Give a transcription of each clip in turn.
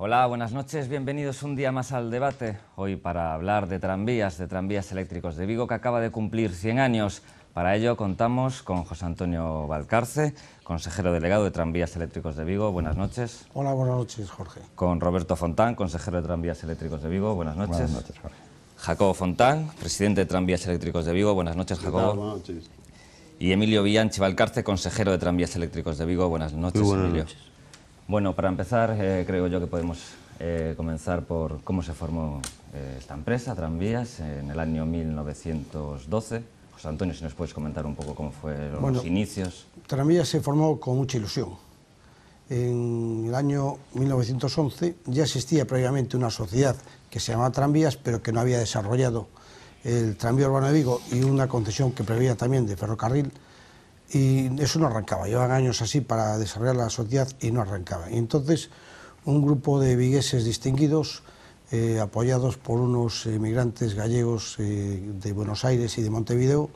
Hola, buenas noches, bienvenidos un día más al debate. Hoy para hablar de tranvías eléctricos de Vigo, que acaba de cumplir 100 años. Para ello contamos con José Antonio Valcarce, consejero delegado de Tranvías Eléctricos de Vigo. Buenas noches. Hola, buenas noches, Jorge. Con Roberto Fontán, consejero de Tranvías Eléctricos de Vigo. Buenas noches. Buenas noches, Jorge. Jacobo Fontán, presidente de Tranvías Eléctricos de Vigo. Buenas noches, Jacobo. Buenas noches. Y Emilio Villanchi Valcarce, consejero de Tranvías Eléctricos de Vigo. Buenas noches, Muy buenas Emilio. noches. Bueno, para empezar, creo yo que podemos comenzar por cómo se formó esta empresa, Tranvías, en el año 1912. José Antonio, si nos puedes comentar un poco cómo fueron los inicios. Tranvías se formó con mucha ilusión. En el año 1911 ya existía previamente una sociedad que se llamaba Tranvías, pero que no había desarrollado el tranvía urbano de Vigo y una concesión que preveía también de ferrocarril, y eso no arrancaba. Llevan años así para desarrollar la sociedad y no arrancaba. Y entonces un grupo de vigueses distinguidos, apoyados por unos emigrantes gallegos de Buenos Aires y de Montevideo,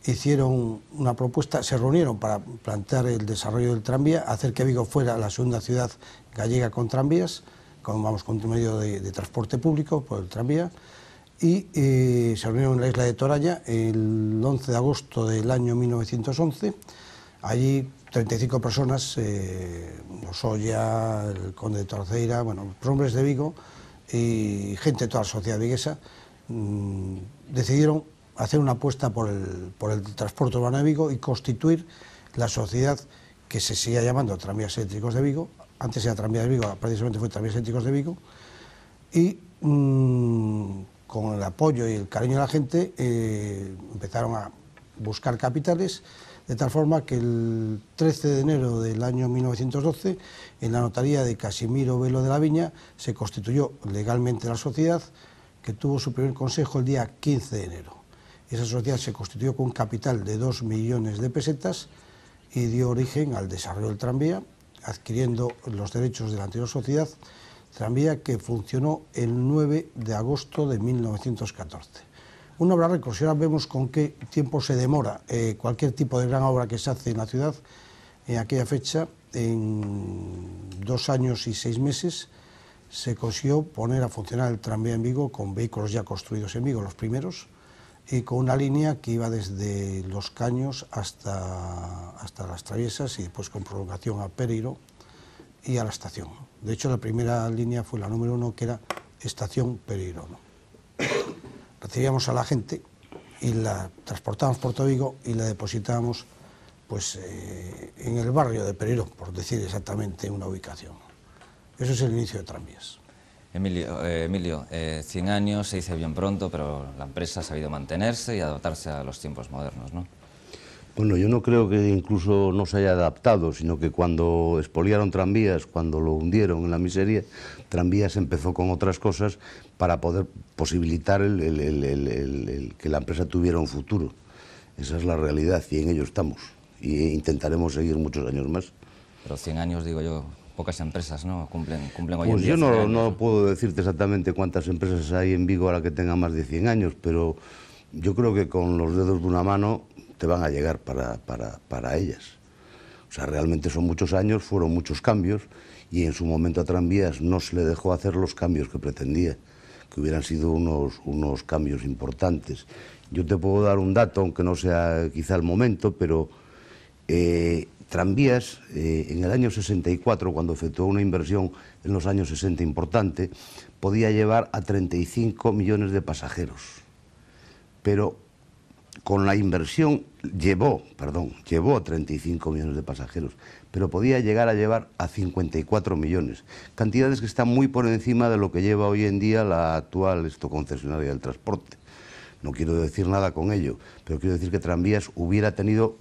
hicieron una propuesta, se reunieron para plantear el desarrollo del tranvía, hacer que Vigo fuera la segunda ciudad gallega con tranvías, con un medio de transporte público por el tranvía, y se reunieron en la isla de Toralla el 11 de agosto del año 1911. Allí 35 personas, Lozoya, el conde de Torceira, bueno, hombres de Vigo y gente de toda la sociedad viguesa, decidieron hacer una apuesta por el transporte urbano de Vigo y constituir la sociedad que se sigue llamando Tranvías Eléctricos de Vigo. Antes era Tranvías de Vigo, precisamente fue Tranvías Eléctricos de Vigo, y con el apoyo y el cariño de la gente empezaron a buscar capitales, de tal forma que el 13 de enero del año 1912, en la notaría de Casimiro Velo de la Viña, se constituyó legalmente la sociedad, que tuvo su primer consejo el día 15 de enero. Esa sociedad se constituyó con un capital de 2 millones de pesetas y dio origen al desarrollo del tranvía, adquiriendo los derechos de la anterior sociedad, tranvía que funcionó el 9 de agosto de 1914. Una obra récord. Si ahora vemos con qué tiempo se demora cualquier tipo de gran obra que se hace en la ciudad, en aquella fecha, en 2 años y 6 meses, se consiguió poner a funcionar el tranvía en Vigo con vehículos ya construidos en Vigo, los primeros, y con una línea que iba desde Los Caños hasta Las Traviesas y después con prolongación a Pereiro y a la estación. De hecho, la primera línea fue la número 1, que era Estación Pereiro. Recibíamos a la gente y la transportábamos por todo Vigo y la depositábamos pues, en el barrio de Pereiro, por decir exactamente una ubicación. Eso es el inicio de Tranvías. Emilio, 100 años se dice bien pronto, pero la empresa ha sabido mantenerse y adaptarse a los tiempos modernos, ¿no? Bueno, yo no creo que incluso no se haya adaptado, sino que cuando expoliaron Tranvías, cuando lo hundieron en la miseria, Tranvías empezó con otras cosas para poder posibilitar que la empresa tuviera un futuro. Esa es la realidad y en ello estamos. Y intentaremos seguir muchos años más. Pero 100 años, digo yo, pocas empresas, ¿no? Cumplen hoy en Pues día. Yo no puedo decirte exactamente cuántas empresas hay en Vigo ahora que tengan más de 100 años, pero yo creo que con los dedos de una mano te van a llegar para ellas. O sea, realmente son muchos años, fueron muchos cambios, y en su momento a Tranvías no se le dejó hacer los cambios que pretendía, que hubieran sido unos cambios importantes. Yo te puedo dar un dato, aunque no sea quizá el momento, pero Tranvías, en el año 64, cuando efectuó una inversión en los años 60 importante, podía llevar a 35 millones de pasajeros. Pero con la inversión llevó a 35 millones de pasajeros, pero podía llegar a llevar a 54 millones. Cantidades que están muy por encima de lo que lleva hoy en día la actual concesionaria del transporte. No quiero decir nada con ello, pero quiero decir que Tranvías hubiera tenido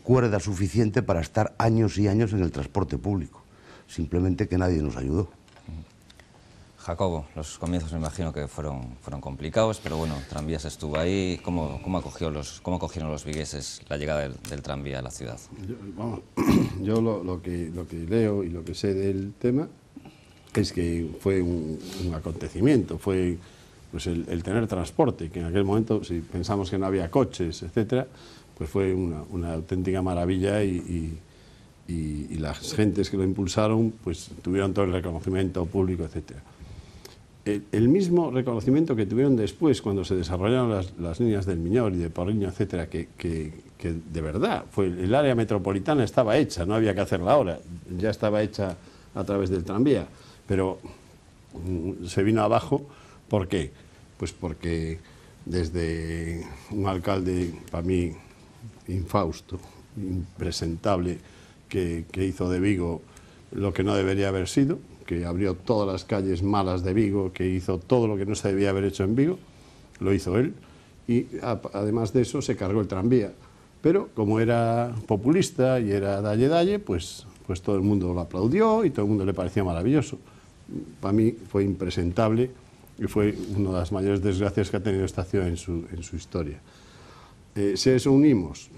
cuerda suficiente para estar años y años en el transporte público. Simplemente que nadie nos ayudó. Jacobo, los comienzos me imagino que fueron complicados, pero bueno, Tranvías estuvo ahí. ¿Cómo acogieron los vigueses la llegada del tranvía a la ciudad? Yo lo que leo y lo que sé del tema es que fue un acontecimiento, fue pues el tener transporte, que en aquel momento, si pensamos que no había coches, etcétera, pues fue una auténtica maravilla y y las gentes que lo impulsaron pues tuvieron todo el reconocimiento público, etcétera. El mismo reconocimiento que tuvieron después cuando se desarrollaron las líneas del Miñor y de Porriño, etcétera, que de verdad el área metropolitana estaba hecha, no había que hacerla ahora, ya estaba hecha a través del tranvía, pero se vino abajo. ¿Por qué? Pues porque desde un alcalde, para mí, infausto, impresentable, que hizo de Vigo lo que no debería haber sido, que abrió todas las calles malas de Vigo, que hizo todo lo que no se debía haber hecho en Vigo, lo hizo él, y además de eso se cargó el tranvía. Pero como era populista y era dalle, pues todo el mundo lo aplaudió y todo el mundo le parecía maravilloso. Para mí fue impresentable y fue una de las mayores desgracias que ha tenido esta ciudad en su historia. Si a eso unimos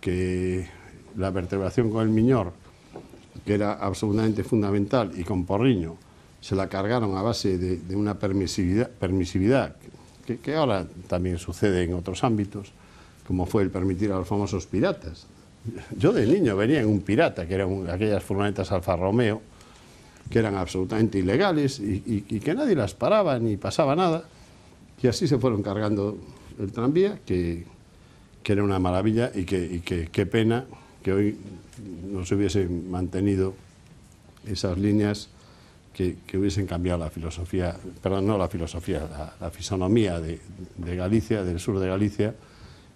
que la vertebración con el Miñor, que era absolutamente fundamental, y con Porriño se la cargaron a base de una permisividad que ahora también sucede en otros ámbitos, como fue el permitir a los famosos piratas. Yo de niño venía en un pirata, que eran aquellas furgonetas Alfa Romeo, que eran absolutamente ilegales y que nadie las paraba ni pasaba nada, y así se fueron cargando el tranvía, que era una maravilla, y qué pena que hoy no se hubiesen mantenido esas líneas que hubiesen cambiado la filosofía, perdón, no la filosofía, la fisonomía de Galicia, del sur de Galicia,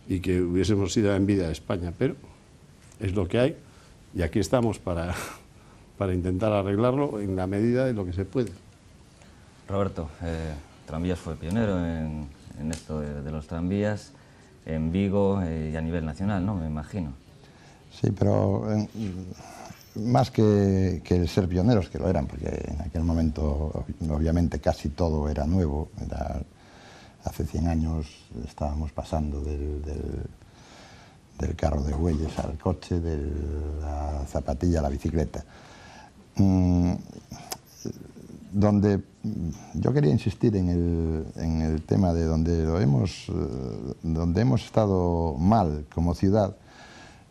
y que hubiésemos sido envidia de España, pero es lo que hay, y aquí estamos para intentar arreglarlo en la medida de lo que se puede. Roberto, Tranvías fue pionero en esto de los tranvías, en Vigo y a nivel nacional, ¿no? Me imagino. Sí, pero más que el ser pioneros, que lo eran, porque en aquel momento obviamente casi todo era nuevo. Hace 100 años estábamos pasando del carro de bueyes al coche, de la zapatilla a la bicicleta. Donde yo quería insistir en el tema de donde hemos estado mal como ciudad,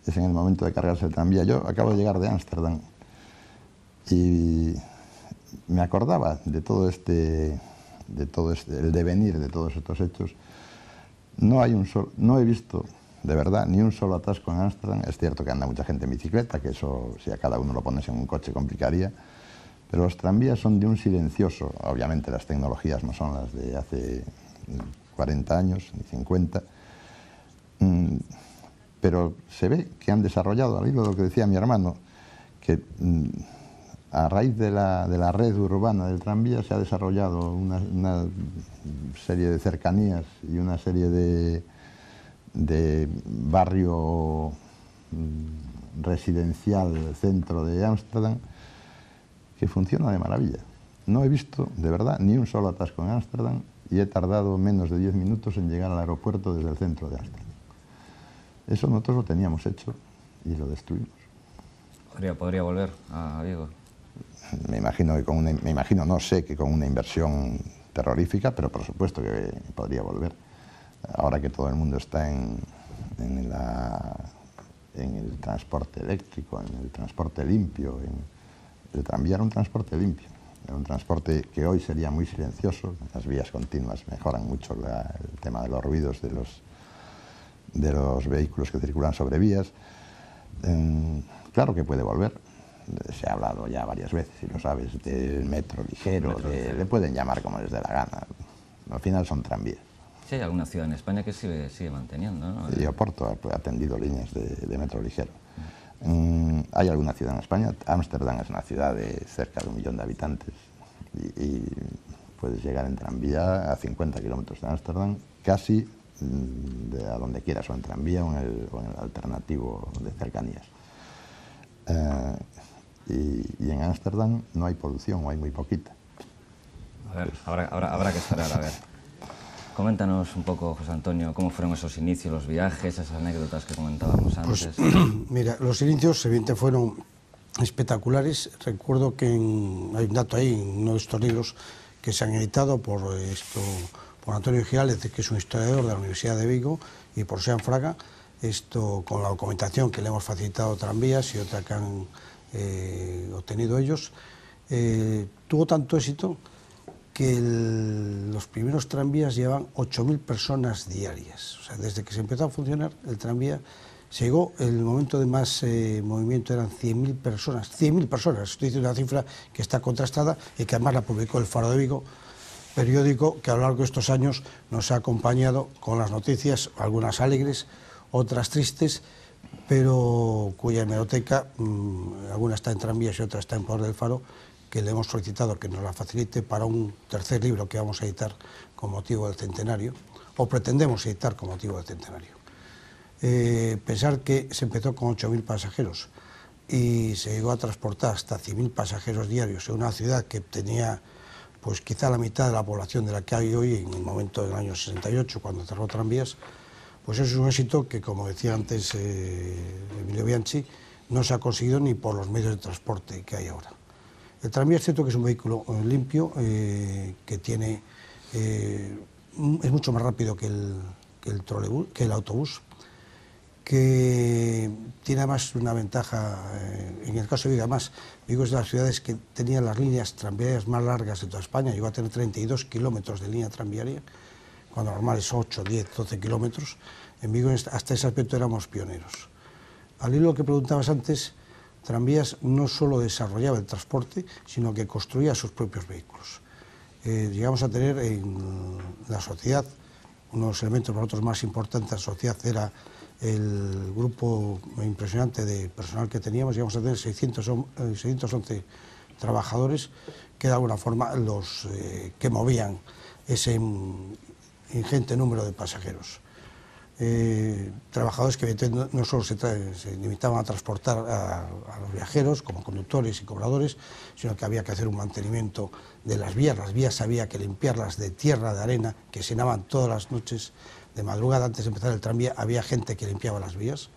es en el momento de cargarse el tranvía. Yo acabo de llegar de Ámsterdam y me acordaba de todo el devenir de todos estos hechos. No he visto de verdad ni un solo atasco en Ámsterdam. Es cierto que anda mucha gente en bicicleta, que eso si a cada uno lo pones en un coche complicaría, pero los tranvías son de un silencioso. Obviamente las tecnologías no son las de hace 40 años ni 50, pero se ve que han desarrollado, al hilo de lo que decía mi hermano, que a raíz de la red urbana del tranvía se ha desarrollado una serie de cercanías y una serie de barrio residencial centro de Ámsterdam que funciona de maravilla. No he visto, de verdad, ni un solo atasco en Ámsterdam y he tardado menos de 10 minutos en llegar al aeropuerto desde el centro de Ámsterdam. Eso nosotros lo teníamos hecho y lo destruimos. ¿Podría volver a Vigo? Me imagino, no sé, que con una inversión terrorífica, pero por supuesto que podría volver. Ahora que todo el mundo está en el transporte eléctrico, en el transporte limpio, el tranvía era un transporte limpio, era un transporte que hoy sería muy silencioso. Las vías continuas mejoran mucho el tema de los ruidos de los vehículos que circulan sobre vías. Claro que puede volver. Se ha hablado ya varias veces, si lo sabes, del metro ligero, le pueden llamar como les dé la gana. Al final son tranvías. Sí, hay alguna ciudad en España que sigue manteniendo, ¿no? Y Oporto ha atendido líneas de metro ligero. Hay alguna ciudad en España. Ámsterdam es una ciudad de cerca de 1 millón de habitantes y puedes llegar en tranvía a 50 kilómetros de Ámsterdam, casi a donde quieras, o en tranvía o en el alternativo de cercanías. Y en Ámsterdam no hay polución, o hay muy poquita. A ver, habrá que esperar, a ver. Coméntanos un poco, José Antonio, cómo fueron esos inicios, los viajes, esas anécdotas que comentábamos antes. Pues, mira, los inicios evidentemente fueron espectaculares. Recuerdo que hay un dato ahí, en uno de estos libros que se han editado por Antonio Girález, que es un historiador de la Universidad de Vigo, y por Sean Fraga, esto con la documentación que le hemos facilitado Tranvías y otra que han obtenido ellos, tuvo tanto éxito que los primeros tranvías llevan 8.000 personas diarias. O sea, desde que se empezó a funcionar el tranvía, se llegó el momento de más movimiento, eran 100.000 personas. 100.000 personas, estoy diciendo una cifra que está contrastada y que además la publicó el Faro de Vigo, periódico que a lo largo de estos años nos ha acompañado con las noticias, algunas alegres, otras tristes, pero cuya hemeroteca, alguna está en Tranvías y otra está en Poder del Faro, que le hemos solicitado que nos la facilite para un tercer libro que vamos a editar con motivo del centenario, o pretendemos editar con motivo del centenario. Pensar que se empezó con 8.000 pasajeros y se llegó a transportar hasta 100.000 pasajeros diarios en una ciudad que tenía pues quizá la mitad de la población de la que hay hoy en el momento del año 68, cuando cerró Tranvías, pues eso es un éxito que, como decía antes Emilio Bianchi, no se ha conseguido ni por los medios de transporte que hay ahora. El tranvía es cierto que es un vehículo limpio, que tiene, es mucho más rápido que el autobús, que tiene además una ventaja, en el caso de Vigo, además, Vigo es de las ciudades que tenía las líneas tranviarias más largas de toda España, llegó a tener 32 kilómetros de línea tranviaria, cuando normal es 8, 10, 12 kilómetros. En Vigo hasta ese aspecto éramos pioneros. Al hilo que preguntabas antes, Tranvías no solo desarrollaba el transporte, sino que construía sus propios vehículos. Llegamos a tener en la sociedad, uno de los elementos para nosotros más importantes de la sociedad era el grupo impresionante de personal que teníamos, llegamos a tener 611 trabajadores que de alguna forma los que movían ese ingente número de pasajeros. Trabajadores que no solo se limitaban a transportar a los viajeros como conductores y cobradores, sino que había que hacer un mantenimiento de las vías había que limpiarlas de tierra, de arena, que se llenaban todas las noches de madrugada. Antes de empezar el tranvía había gente que limpiaba las vías.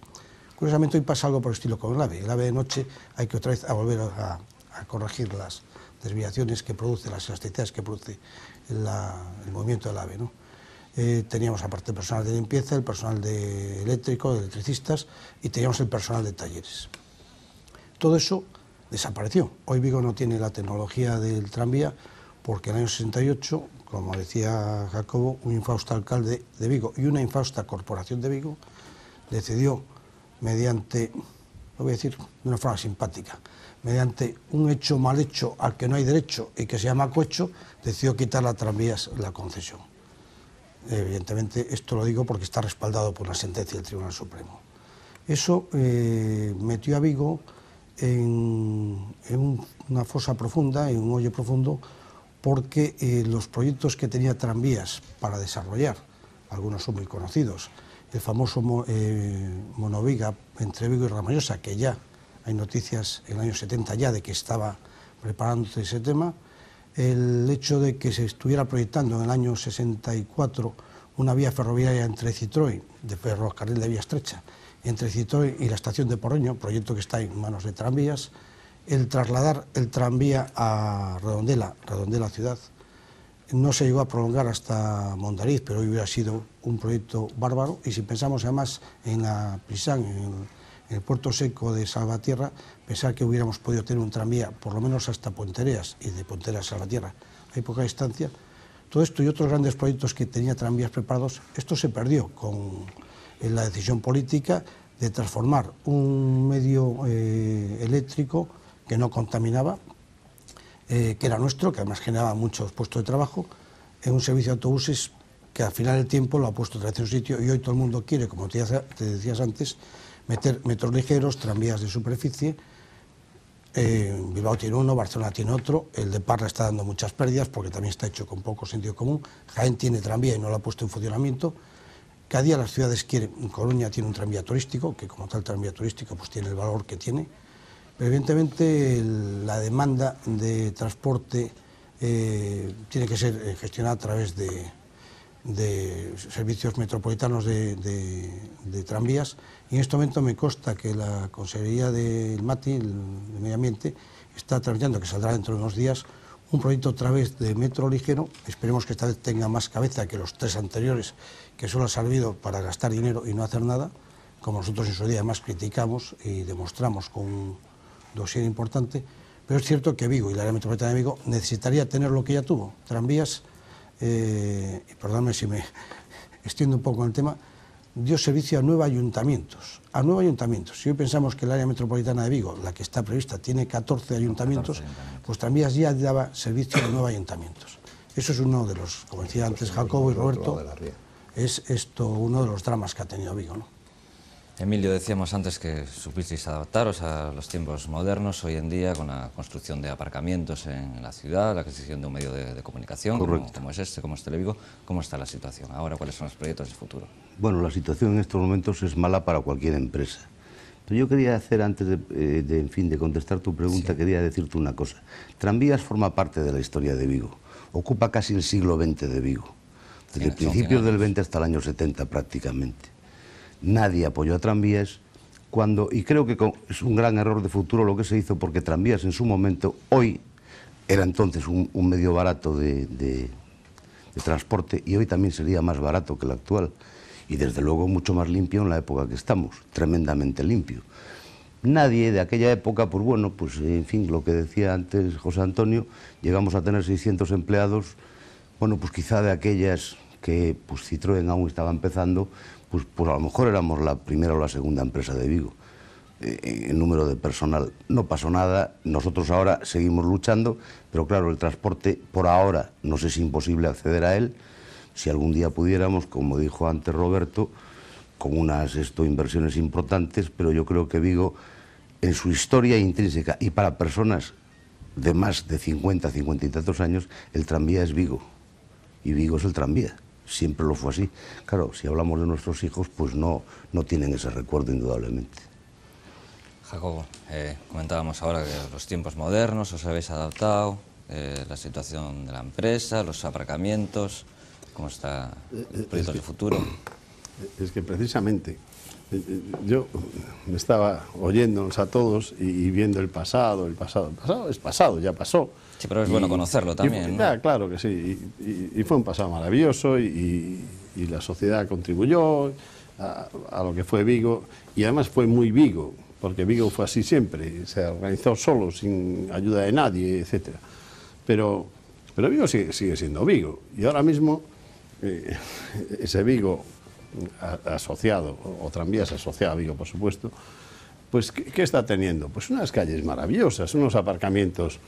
Curiosamente hoy pasa algo por el estilo con el AVE de noche hay que otra vez volver a corregir las desviaciones que produce, las elasticidades que produce el movimiento del AVE, ¿no? Teníamos aparte el personal de limpieza, el personal de eléctrico, de electricistas, y teníamos el personal de talleres. Todo eso desapareció. Hoy Vigo no tiene la tecnología del tranvía porque en el año 68, como decía Jacobo, un infausto alcalde de Vigo y una infausta corporación de Vigo decidió, mediante, lo voy a decir de una forma simpática, mediante un hecho mal hecho al que no hay derecho y que se llama cohecho, decidió quitar a Tranvías la concesión. Evidentemente, esto lo digo porque está respaldado por una sentencia del Tribunal Supremo. Eso metió a Vigo en una fosa profunda, en un hoyo profundo, porque los proyectos que tenía Tranvías para desarrollar, algunos son muy conocidos, el famoso monoviga entre Vigo y Ramallosa, que ya hay noticias en el año 70 ya de que estaba preparándose ese tema, el hecho de que se estuviera proyectando en el año 64 una vía ferroviaria entre Citroën, de ferrocarril de vía estrecha, entre Citroën y la estación de Porreño, proyecto que está en manos de Tranvías, el trasladar el tranvía a Redondela ciudad, no se llegó a prolongar hasta Mondariz, pero hoy hubiera sido un proyecto bárbaro, y si pensamos además en la Prisán, en el puerto seco de Salvatierra, pensar que hubiéramos podido tener un tranvía por lo menos hasta Pontereas, y de Pontereas a Salvatierra hay poca distancia. Todo esto y otros grandes proyectos que tenía Tranvías preparados, esto se perdió con la decisión política de transformar un medio eléctrico que no contaminaba, que era nuestro, que además generaba muchos puestos de trabajo, en un servicio de autobuses que al final del tiempo lo ha puesto otra vez en un sitio, y hoy todo el mundo quiere, como te decías antes, meter metros ligeros, tranvías de superficie. Bilbao tiene uno, Barcelona tiene otro, el de Parla está dando muchas pérdidas porque también está hecho con poco sentido común. Jaén tiene tranvía y no lo ha puesto en funcionamiento. Cada día las ciudades quieren, Coruña tiene un tranvía turístico, que como tal tranvía turístico pues tiene el valor que tiene, pero evidentemente la demanda de transporte tiene que ser gestionada a través de servicios metropolitanos de tranvías, y en este momento me consta que la Consejería del MATI, de Medio Ambiente, está tramitando, que saldrá dentro de unos días, un proyecto a través de metro ligero. Esperemos que esta vez tenga más cabeza que los 3 anteriores, que solo ha servido para gastar dinero y no hacer nada, como nosotros en su día más criticamos y demostramos con un dossier importante, pero es cierto que Vigo y el área metropolitana de Vigo necesitaría tener lo que ya tuvo, tranvías, y perdóname si me extiendo un poco en el tema, dio servicio a 9 ayuntamientos. Si hoy pensamos que el área metropolitana de Vigo, la que está prevista, tiene 14 ayuntamientos, pues Tranvías ya daba servicio a 9 ayuntamientos. Eso es uno de los, como decía antes Jacobo y Roberto, es esto uno de los dramas que ha tenido Vigo, ¿no? Emilio, decíamos antes que supisteis adaptaros a los tiempos modernos hoy en día con la construcción de aparcamientos en la ciudad, la adquisición de un medio de comunicación como es este, como es Televigo. ¿Cómo está la situación ahora? ¿Cuáles son los proyectos de futuro? Bueno, la situación en estos momentos es mala para cualquier empresa. Pero yo quería hacer, antes de contestar tu pregunta, quería decirte una cosa. Tranvías forma parte de la historia de Vigo. Ocupa casi el siglo XX de Vigo. Desde principios del 20 hasta el año 70 prácticamente. Nadie apoyó a Tranvías y creo que es un gran error de futuro lo que se hizo, porque Tranvías en su momento, hoy, era entonces un medio barato de transporte, y hoy también sería más barato que el actual. Y desde luego mucho más limpio en la época que estamos, tremendamente limpio. Nadie de aquella época, pues bueno, pues en fin, lo que decía antes José Antonio, llegamos a tener 600 empleados, bueno, pues quizá de aquellas que pues Citroën aún estaba empezando, pues a lo mejor éramos la primera o la segunda empresa de Vigo en número de personal. No pasó nada, nosotros ahora seguimos luchando, pero claro, el transporte por ahora nos es imposible acceder a él. Si algún día pudiéramos, como dijo antes Roberto, con unas inversiones importantes, pero yo creo que Vigo, en su historia intrínseca y para personas de más de 50, 50 y tantos años, el tranvía es Vigo, y Vigo es el tranvía. Siempre lo fue así. Claro, si hablamos de nuestros hijos, pues no tienen ese recuerdo, indudablemente. Jacobo, comentábamos ahora que los tiempos modernos, os habéis adaptado, la situación de la empresa, los aparcamientos, ¿cómo está el proyecto de futuro? Es que precisamente yo me estaba oyéndonos a todos y viendo el pasado. El pasado es pasado, ya pasó. Sí, pero es bueno conocerlo también, ¿no? Claro que sí, y fue un pasado maravilloso y la sociedad contribuyó a lo que fue Vigo, y además fue muy Vigo, porque Vigo fue así siempre, se organizó solo, sin ayuda de nadie, etc. Pero Vigo sigue siendo Vigo, y ahora mismo ese Vigo asociado, o Tranvías asociado a Vigo, por supuesto, pues ¿qué está teniendo? Pues unas calles maravillosas, unos aparcamientos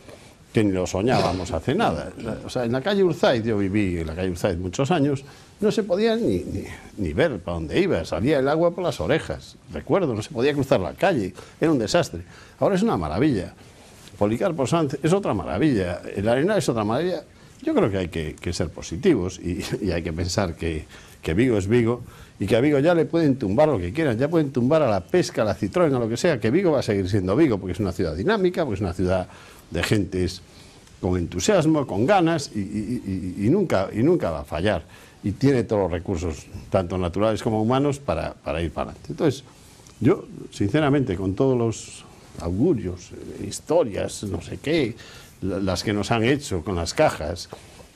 que ni lo soñábamos hace nada. O sea, en la calle Urzáiz, yo viví en la calle Urzáiz muchos años, no se podía ni ver para dónde iba, salía el agua por las orejas, recuerdo, no se podía cruzar la calle, era un desastre. Ahora es una maravilla. Policarpo Sanz es otra maravilla, el Arenal es otra maravilla. Yo creo que hay que ser positivos y hay que pensar que Vigo es Vigo, y que a Vigo ya le pueden tumbar lo que quieran, ya pueden tumbar a la pesca, a la Citroën, a lo que sea, que Vigo va a seguir siendo Vigo, porque es una ciudad dinámica, porque es una ciudad de gentes con entusiasmo, con ganas, y nunca va a fallar, y tiene todos los recursos, tanto naturales como humanos, para ir para adelante. Entonces, yo, sinceramente, con todos los augurios, historias, no sé qué, las que nos han hecho con las cajas,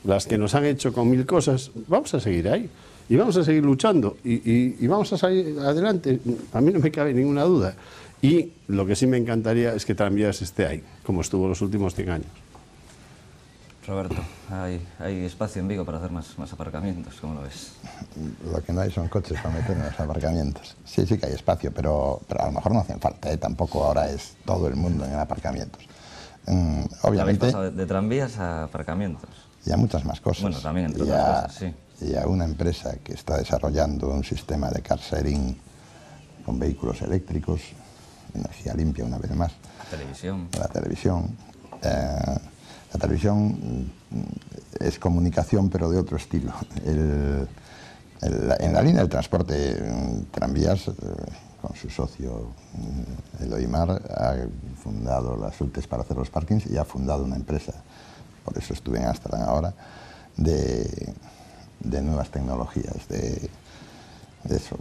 las que nos han hecho con mil cosas, vamos a seguir ahí. Y vamos a seguir luchando y vamos a salir adelante, a mí no me cabe ninguna duda. Y lo que sí me encantaría es que Tranvías esté ahí, como estuvo los últimos 100 años. Roberto, ¿hay espacio en Vigo para hacer más aparcamientos? ¿Cómo lo ves? Lo que no hay son coches para meter en los aparcamientos. Sí que hay espacio, pero a lo mejor no hacen falta, ¿eh? Tampoco ahora es todo el mundo en aparcamientos. Obviamente... ¿Habéis pasado de tranvías a aparcamientos? Y a muchas más cosas. Bueno, también entre otras cosas, sí. Y a una empresa que está desarrollando un sistema de car sharing con vehículos eléctricos, energía limpia una vez más. La televisión. La televisión es comunicación, pero de otro estilo. En la línea del transporte Tranvías, con su socio Eloimar, ha fundado las ULTES para hacer los parkings y ha fundado una empresa, por eso estuve en Ámsterdam ahora, de nuevas tecnologías, de eso,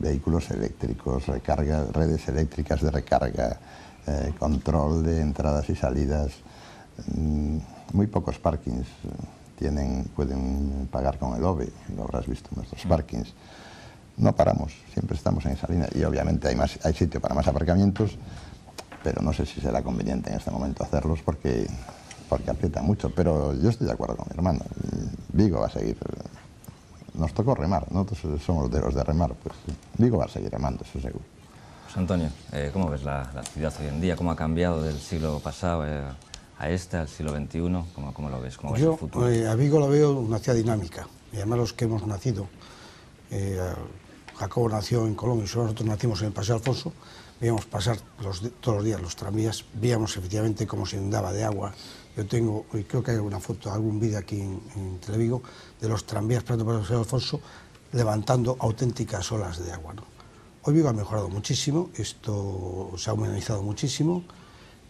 vehículos eléctricos, recarga, redes eléctricas de recarga, control de entradas y salidas. Muy pocos parkings pueden pagar con el OVE, lo habrás visto en nuestros parkings. no paramos, siempre estamos en esa línea y obviamente hay sitio para más aparcamientos, pero no sé si será conveniente en este momento hacerlos porque aprieta mucho, pero yo estoy de acuerdo con mi hermano. Vigo va a seguir, nos tocó remar, nosotros somos de los de remar, pues Vigo va a seguir remando, eso seguro. José Antonio, ¿cómo ves la ciudad hoy en día? ¿Cómo ha cambiado del siglo pasado a este, al siglo XXI? ¿Cómo lo ves? ¿Cómo ves el futuro? A Vigo lo veo una ciudad dinámica, y además los que hemos nacido, Jacobo nació en Colón y nosotros nacimos en el Paseo Alfonso, veíamos pasar todos los días los tranvías, veíamos efectivamente cómo se inundaba de agua. Yo tengo, y creo que hay alguna foto, algún vídeo aquí en Televigo, de los tranvías pasando por el Paseo Alfonso levantando auténticas olas de agua, ¿no? Hoy Vigo ha mejorado muchísimo, esto se ha humanizado muchísimo,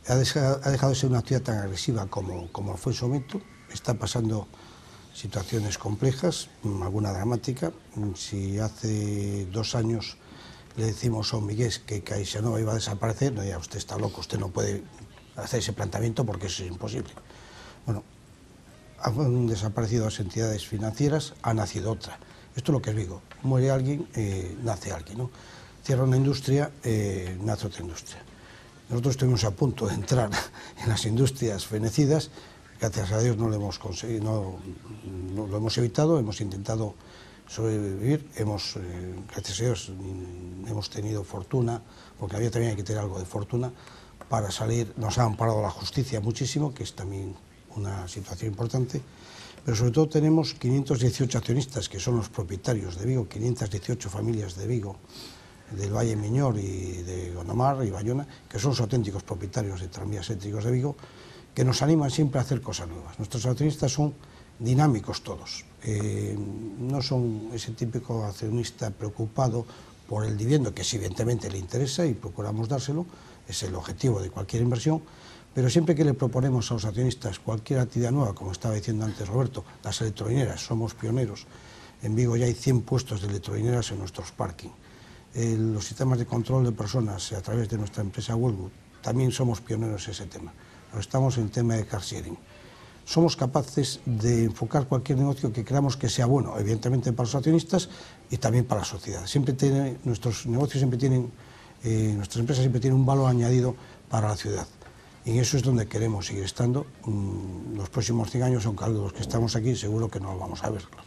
ha dejado de ser una ciudad tan agresiva como fue en su momento, está pasando situaciones complejas, alguna dramática. Si hace 2 años le decimos a un vigués que CaixaNova iba a desaparecer, no, ya usted está loco, usted no puede hacer ese planteamiento porque eso es imposible. Bueno, han desaparecido las entidades financieras, ha nacido otra. Esto es lo que es Vigo. Muere alguien, nace alguien, ¿no? Cierra una industria, nace otra industria. Nosotros estuvimos a punto de entrar en las industrias fenecidas, gracias a Dios no lo hemos conseguido, no lo hemos evitado, hemos intentado sobrevivir, gracias a Dios hemos tenido fortuna, porque también hay que tener algo de fortuna para salir. Nos ha amparado la justicia muchísimo, que es también una situación importante, pero sobre todo tenemos 518 accionistas que son los propietarios de Vigo, 518 familias de Vigo, del Valle Miñor y de Gondomar y Bayona, que son los auténticos propietarios de tranvías eléctricos de Vigo, que nos animan siempre a hacer cosas nuevas. Nuestros accionistas son dinámicos todos, no son ese típico accionista preocupado por el dividendo, que sí, evidentemente le interesa y procuramos dárselo, es el objetivo de cualquier inversión, pero siempre que le proponemos a los accionistas cualquier actividad nueva, como estaba diciendo antes Roberto, las electrolineras, somos pioneros, en Vigo ya hay 100 puestos de electrolineras en nuestros parking. Los sistemas de control de personas a través de nuestra empresa Wellwood, también somos pioneros en ese tema. Pero estamos en el tema de car sharing. Somos capaces de enfocar cualquier negocio que creamos que sea bueno, evidentemente para los accionistas y también para la sociedad. Nuestros negocios siempre tienen, nuestras empresas siempre tienen un valor añadido para la ciudad. Y en eso es donde queremos seguir estando. Los próximos 100 años, aunque los que estamos aquí, seguro que no lo vamos a ver, claro.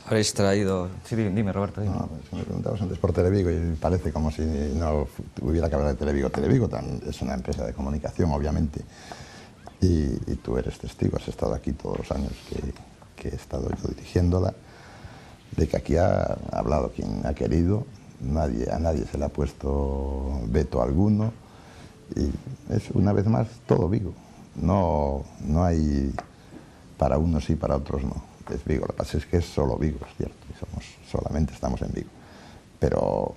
Habréis traído... Sí, dime, Roberto, dime. No, pues me preguntabas antes por Televigo y parece como si no hubiera que hablar de Televigo. Televigo es una empresa de comunicación, obviamente, y tú eres testigo, has estado aquí todos los años que he estado yo dirigiéndola, de que aquí ha hablado quien ha querido, a nadie se le ha puesto veto alguno, y es una vez más todo Vigo. No hay para unos sí, para otros no. Es Vigo, lo que pasa es que es solo Vigo, es cierto, y solamente estamos en Vigo. Pero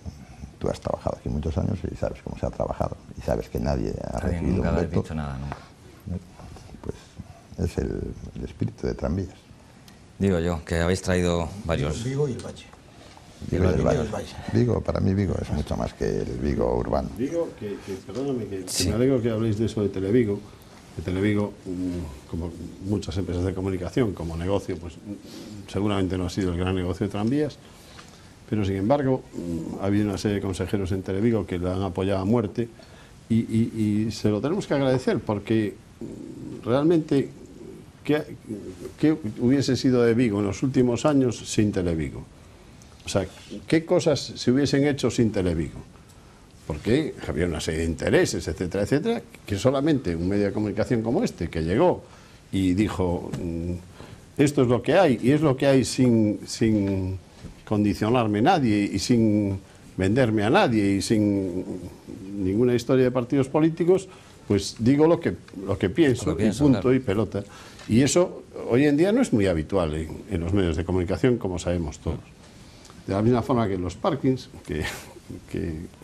tú has trabajado aquí muchos años y sabes cómo se ha trabajado, y sabes que nadie ha recibido nunca un veto. habéis dicho nada, nunca. Pues es el espíritu de tranvías. Digo yo, que habéis traído varios... Vigo y el Valle. Vigo, y el Valle. Vigo, para mí Vigo es mucho más que el Vigo urbano. Vigo, perdóname, que me alegro que habléis de eso de Televigo. Que Televigo, como muchas empresas de comunicación, como negocio, pues seguramente no ha sido el gran negocio de tranvías, pero sin embargo ha habido una serie de consejeros en Televigo que la han apoyado a muerte y se lo tenemos que agradecer, porque realmente ¿qué hubiese sido de Vigo en los últimos años sin Televigo? O sea, ¿qué cosas se hubiesen hecho sin Televigo? Porque había una serie de intereses, etcétera, etcétera, que solamente un medio de comunicación como este, que llegó y dijo, esto es lo que hay, y es lo que hay sin condicionarme a nadie y sin venderme a nadie y sin ninguna historia de partidos políticos, pues digo lo que pienso, y punto, claro. Y pelota. Y eso hoy en día no es muy habitual en los medios de comunicación, como sabemos todos. De la misma forma que en los parkings, que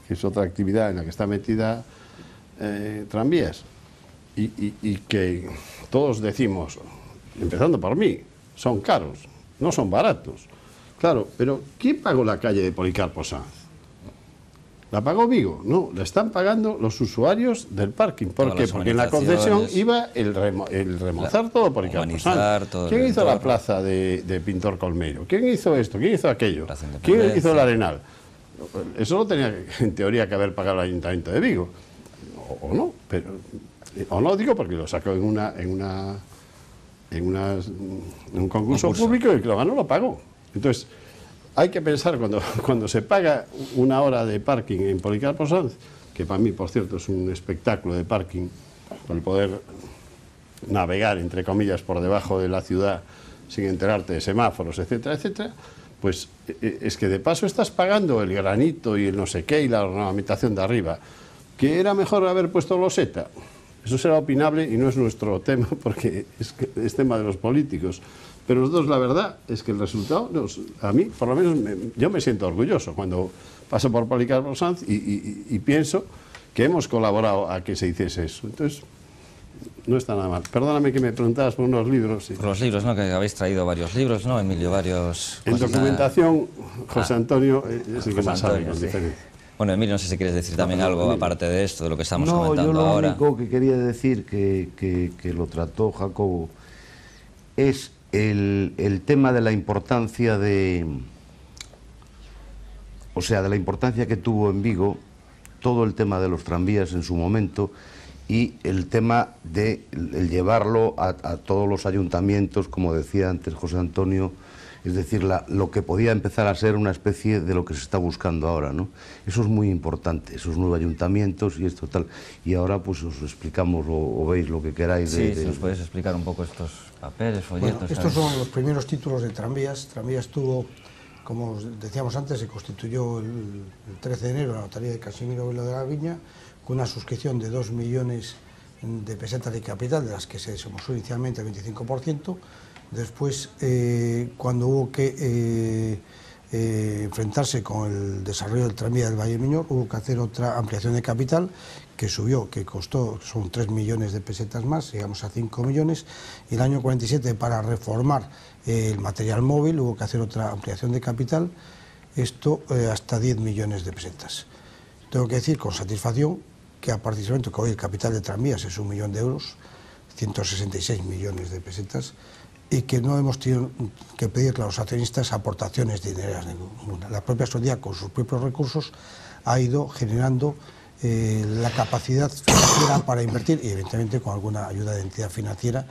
es otra actividad en la que está metida tranvías, y que todos decimos, empezando por mí, son caros, no son baratos. Claro, pero ¿quién pagó la calle de Policarpo Sanz? ¿La pagó Vigo? No, la están pagando los usuarios del parking. ¿Por Todas qué? las Porque en la concesión urbanizaciones, iba el remozar todo por Policarpo humanizar Sanz. todo ¿Quién el hizo la entorno? plaza de Pintor Colmeiro? ¿Quién hizo esto? ¿Quién hizo aquello? Plaza ¿Quién Independencia. hizo el Arenal? Eso lo tenía, en teoría, que haber pagado el Ayuntamiento de Vigo. O no, pero... O no digo porque lo sacó en un concurso público y el que lo ganó lo pagó. Entonces, hay que pensar cuando se paga una hora de parking en Policarpo Sanz, que para mí, por cierto, es un espectáculo de parking, por el poder navegar, entre comillas, por debajo de la ciudad sin enterarte de semáforos, etcétera, etcétera, pues es que de paso estás pagando el granito y el no sé qué y la ornamentación de arriba. ¿Que era mejor haber puesto loseta? Eso será opinable y no es nuestro tema porque es tema de los políticos. Pero nosotros la verdad es que el resultado, a mí por lo menos yo me siento orgulloso cuando paso por Policarpo Sanz y pienso que hemos colaborado a que se hiciese eso. Entonces, no está nada mal. Perdóname que me preguntabas por unos libros. Sí. Por los libros, ¿no? Que habéis traído varios libros, ¿no, Emilio? Varios... En cosas, documentación, José Antonio es el que José más sabe, Antonio, con sí. diferencia. Bueno, Emilio, no sé si quieres decir también algo Emilio. aparte de esto, de lo que estamos No, comentando yo lo ahora. único que quería decir que lo trató Jacobo es el tema de la importancia de... O sea, de la importancia que tuvo en Vigo todo el tema de los tranvías en su momento y el tema de el llevarlo a todos los ayuntamientos, como decía antes José Antonio, es decir, lo que podía empezar a ser una especie de lo que se está buscando ahora, ¿no? Eso es muy importante, esos 9 ayuntamientos y esto tal. Y ahora pues os explicamos o veis lo que queráis. Sí, si nos podéis explicar un poco estos papeles, folletos... Bueno, estos son los primeros títulos de Tranvías. Tranvías tuvo, como os decíamos antes, se constituyó el 13 de enero en la notaría de Casimiro Velo de la Viña, con una suscripción de 2 millones de pesetas de capital, de las que se somosó inicialmente el 25%. Después, cuando hubo que enfrentarse con el desarrollo del tranvía del Valle Miñor, hubo que hacer otra ampliación de capital que subió, que costó, son 3 millones de pesetas más, llegamos a 5 millones, y el año 47 para reformar el material móvil hubo que hacer otra ampliación de capital, esto hasta 10 millones de pesetas. Tengo que decir con satisfacción que a partir del momento que hoy el capital de tranvías es 1 millón de euros, 166 millones de pesetas, y que no hemos tenido que pedirle a los accionistas aportaciones dineras ninguna. La propia sociedad, con sus propios recursos, ha ido generando la capacidad financiera para invertir, y evidentemente con alguna ayuda de entidad financiera,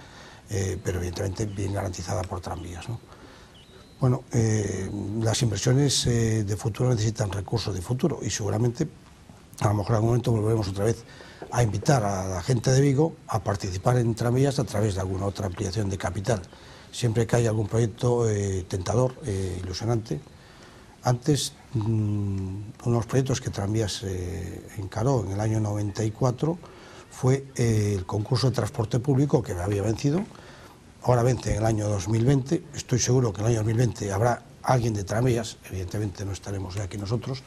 pero evidentemente bien garantizada por Tranvías, ¿no? Bueno, las inversiones de futuro necesitan recursos de futuro y seguramente a lo mejor en algún momento volveremos otra vez a invitar a la gente de Vigo a participar en Tranvías a través de alguna otra ampliación de capital. Siempre que haya algún proyecto tentador, ilusionante. Antes, uno de los proyectos que Tranvías encaró en el año 94 fue el concurso de transporte público que había vencido. Ahora vence en el año 2020. Estoy seguro que en el año 2020 habrá alguien de Tranvías, evidentemente no estaremos aquí nosotros,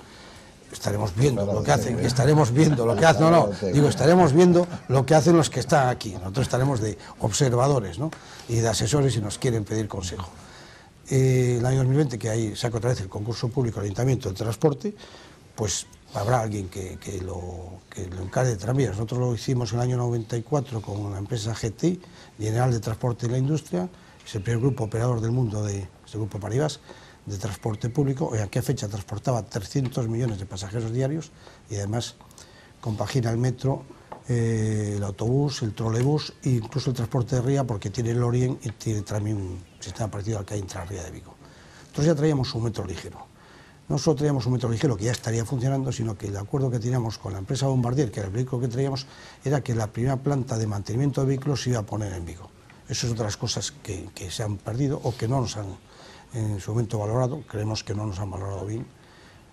estaremos viendo lo que hacen, estaremos viendo lo que hacen, estaremos viendo lo que hacen los que están aquí. Nosotros estaremos de observadores, ¿no? Y de asesores si nos quieren pedir consejo. El año 2020, que ahí saca otra vez el concurso público del Ayuntamiento de Transporte, pues habrá alguien que lo encargue de tranvías. Nosotros lo hicimos en el año 94 con la empresa GTI, General de Transporte y la Industria, es el primer grupo operador del mundo de este grupo Paribas, de transporte público, en aquella fecha transportaba 300 millones de pasajeros diarios y además compagina el metro, el autobús, el trolebús e incluso el transporte de ría, porque tiene el Orient y tiene también un sistema parecido al que hay en Ría de Vigo. Entonces ya traíamos un metro ligero. No solo traíamos un metro ligero que ya estaría funcionando, sino que el acuerdo que teníamos con la empresa Bombardier, que era el vehículo que traíamos, era que la primera planta de mantenimiento de vehículos se iba a poner en Vigo. Eso es otras cosas que se han perdido o que no nos han en su momento valorado, creemos que no nos han valorado bien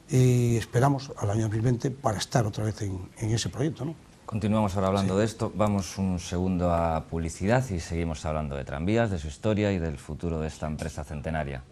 y esperamos al año 2020 para estar otra vez en ese proyecto, ¿no? Continuamos ahora hablando de esto, vamos un segundo a publicidad y seguimos hablando de Tranvías, de su historia y del futuro de esta empresa centenaria.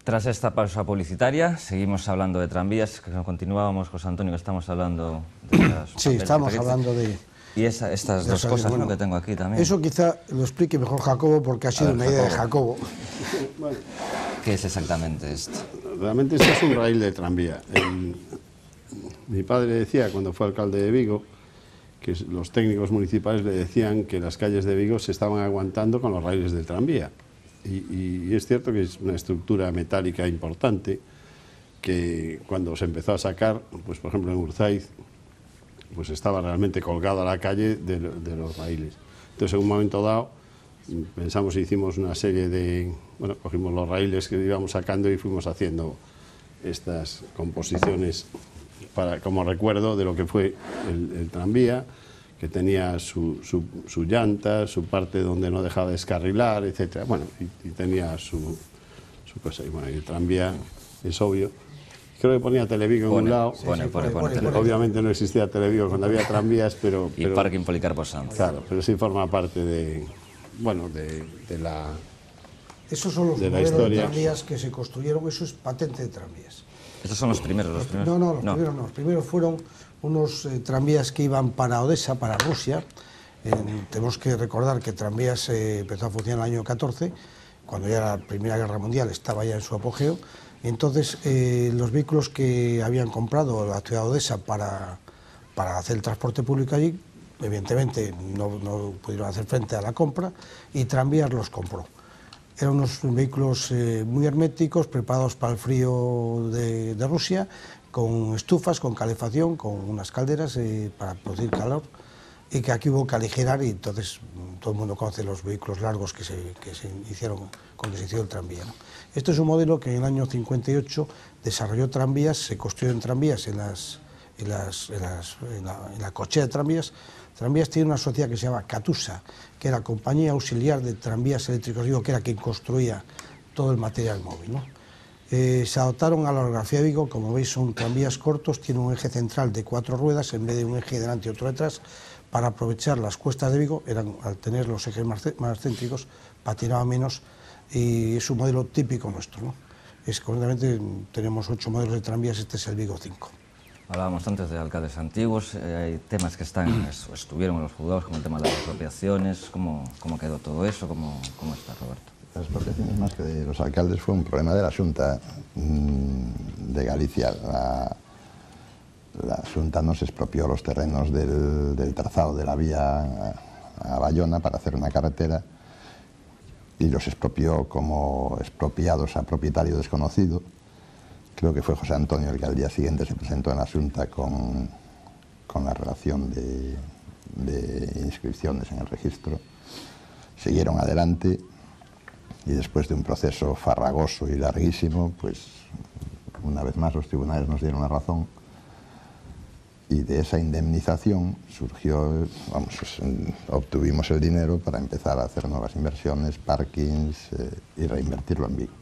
Tras esta pausa publicitaria, seguimos hablando de tranvías, que continuábamos, José Antonio, que estamos hablando de las... Sí, estamos hablando de... Y estas dos cosas, bueno, que tengo aquí también. Eso quizá lo explique mejor Jacobo, porque ha sido una idea de Jacobo. Bueno, ¿Qué es exactamente esto? realmente esto es un raíl de tranvía. Mi padre decía, cuando fue alcalde de Vigo, que los técnicos municipales le decían que las calles de Vigo se estaban aguantando con los raíles del tranvía. Y es cierto que es una estructura metálica importante, que cuando se empezó a sacar, pues por ejemplo en Urzaiz, pues estaba realmente colgada la calle de los raíles. Entonces en un momento dado pensamos y hicimos una serie de... Bueno, cogimos los raíles que íbamos sacando y fuimos haciendo estas composiciones como recuerdo de lo que fue el tranvía, que tenía su llanta, su parte donde no dejaba de descarrilar, etc. Bueno, y tenía su cosa. Y bueno, y el tranvía es obvio. Creo que ponía Televigo en un lado. Pone Televigo. Obviamente no existía Televigo cuando había tranvías, pero... Y Parking Policarpo Sanz. Claro, pero sí forma parte de... Bueno, de la... Esos son los modelos de tranvías que se construyeron, eso es patente de tranvías. ¿Estos son los primeros? No, los primeros no. Los primeros fueron unos tranvías que iban para Odessa, para Rusia. Tenemos que recordar que tranvías empezó a funcionar en el año 14, cuando ya la Primera Guerra Mundial estaba ya en su apogeo. Entonces, los vehículos que habían comprado la ciudad de Odessa para hacer el transporte público allí, evidentemente no pudieron hacer frente a la compra, y Tranvías los compró. Eran unos vehículos muy herméticos, preparados para el frío de Rusia, con estufas, con calefacción, con unas calderas para producir calor, y que aquí hubo que aligerar, y entonces todo el mundo conoce los vehículos largos que se hicieron cuando se hizo el tranvía, ¿no? Este es un modelo que en el año 58 desarrolló tranvías, se construyeron tranvías en la cochera de tranvías. Tranvías tiene una sociedad que se llama Catusa, que era Compañía Auxiliar de Tranvías Eléctricos, digo, que era quien construía todo el material móvil, ¿no? Se adaptaron a la orografía de Vigo, como veis son tranvías cortos, tiene un eje central de 4 ruedas en vez de un eje delante y otro detrás, para aprovechar las cuestas de Vigo. Al tener los ejes más céntricos, patinaba menos, y es un modelo típico nuestro, ¿no? Concretamente tenemos 8 modelos de tranvías, este es el Vigo 5. Hablábamos antes de alcaldes antiguos, hay temas que estuvieron en los juzgados, como el tema de las expropiaciones. ¿Cómo quedó todo eso? ¿Cómo está, Roberto? Las expropiaciones, más que de los alcaldes, fue un problema de la Xunta de Galicia. La Xunta nos expropió los terrenos del trazado de la vía a Bayona para hacer una carretera, y los expropió como expropiados a propietario desconocido. Creo que fue José Antonio el que al día siguiente se presentó en la Xunta con la relación de inscripciones en el registro. Siguieron adelante, y después de un proceso farragoso y larguísimo, pues una vez más los tribunales nos dieron la razón, y de esa indemnización surgió, obtuvimos el dinero para empezar a hacer nuevas inversiones, parkings, y reinvertirlo en Vigo.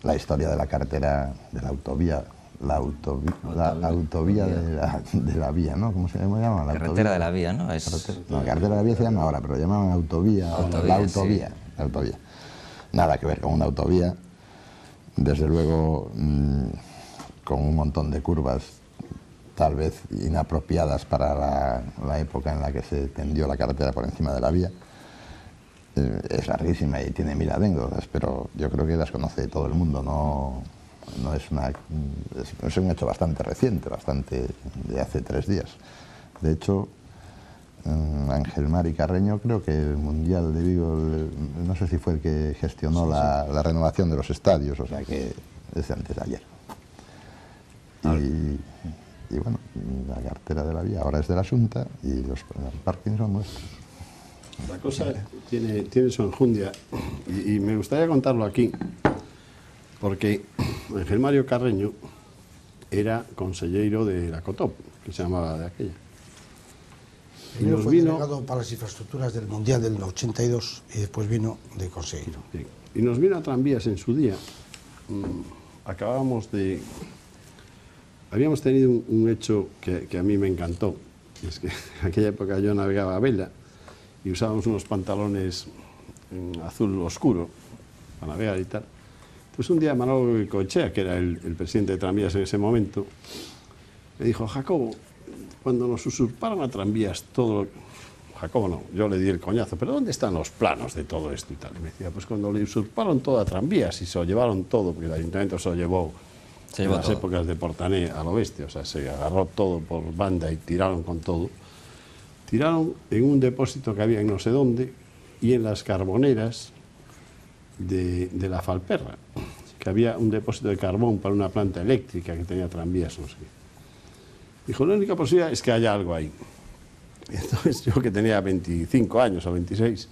La historia de la carretera, de la autovía, la autovía de la vía, ¿no? ¿Cómo se llama? La carretera de la vía, ¿no? La carretera de la vía se llama ahora, pero llamaban autovía. La autovía. Nada que ver con una autovía. Desde luego, con un montón de curvas, tal vez inapropiadas para la época en la que se tendió la carretera por encima de la vía. Es larguísima y tiene 1000 anécdotas, pero yo creo que las conoce todo el mundo. No es un hecho bastante reciente, bastante de hace 3 días. De hecho, Ángel Mari Carreño, creo que el Mundial de Vigo, no sé si fue el que gestionó la renovación de los estadios, o sea que es de antes de ayer. Y bueno, la cartera de la vía ahora es de la Xunta y los parkings son nuestros. La cosa tiene su enjundia, y me gustaría contarlo aquí, porque Ángel Mario Carreño era consellero de la COTOP, que se llamaba de aquella. Primero fue delegado para las infraestructuras del Mundial del 82 y después vino de consejero. Sí. Y nos vino a tranvías en su día. Habíamos tenido un hecho que a mí me encantó. Es que en aquella época yo navegaba a vela y usábamos unos pantalones en azul oscuro, para navegar y tal. Pues un día Manolo Goicoechea, que era el presidente de Tranvías en ese momento, me dijo: Jacobo, cuando nos usurparon a Tranvías todo... Jacobo no, yo le di el coñazo, pero ¿dónde están los planos de todo esto y tal? Y me decía, pues cuando le usurparon todo a Tranvías y se lo llevaron todo, porque el ayuntamiento se lo llevó en las épocas de Portané a lo bestia, o sea, se agarró todo por banda y tiraron con todo. Tiraron en un depósito que había en no sé dónde y en las carboneras de la Falperra, que había un depósito de carbón para una planta eléctrica que tenía Tranvías, no sé qué. Dijo, la única posibilidad es que haya algo ahí. Y entonces yo, que tenía 25 años o 26,